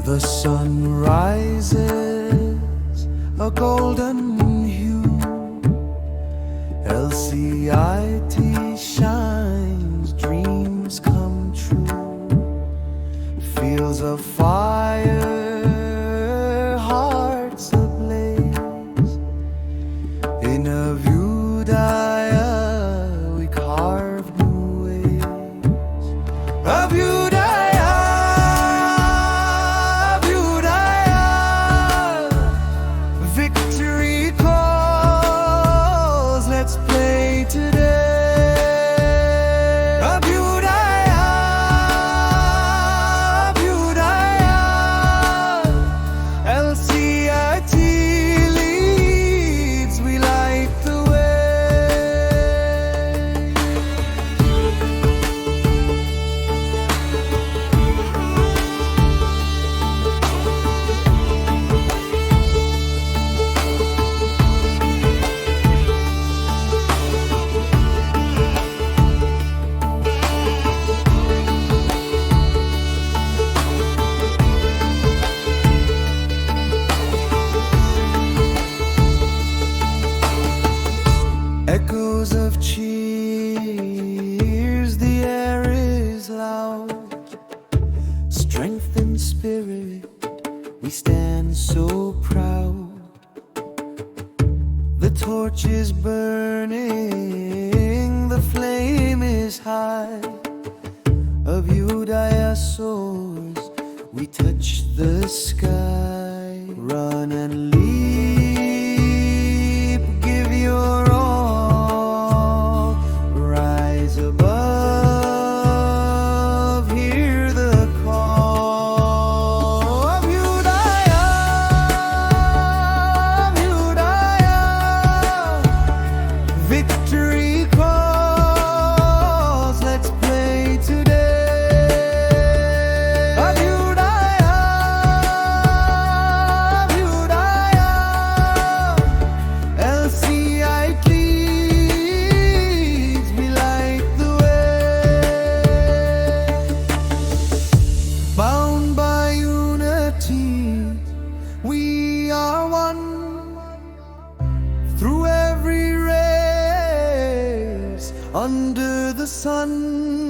The sun rises a golden hue, LCIT shines, dreams come true. Fields of fire, hearts ablaze. In Abhyudaya we carve new ways. Abhyudaya, victory calls, let's play today. Abhyudaya, Abhyudaya, LCIT leads, we light the echoes of cheers, the air is loud. Strength and spirit, we stand so proud. The torch is burning, the flame is high. Abhyudaya soars, we touch the sky. Run and leap, give your all. Rise above, hear the call. Abhyudaya, Abhyudaya, victory calls, let's play today. Abhyudaya, Abhyudaya, LCIT leads, we light the way. Bound by unity, we are one. Through every race, under the sun,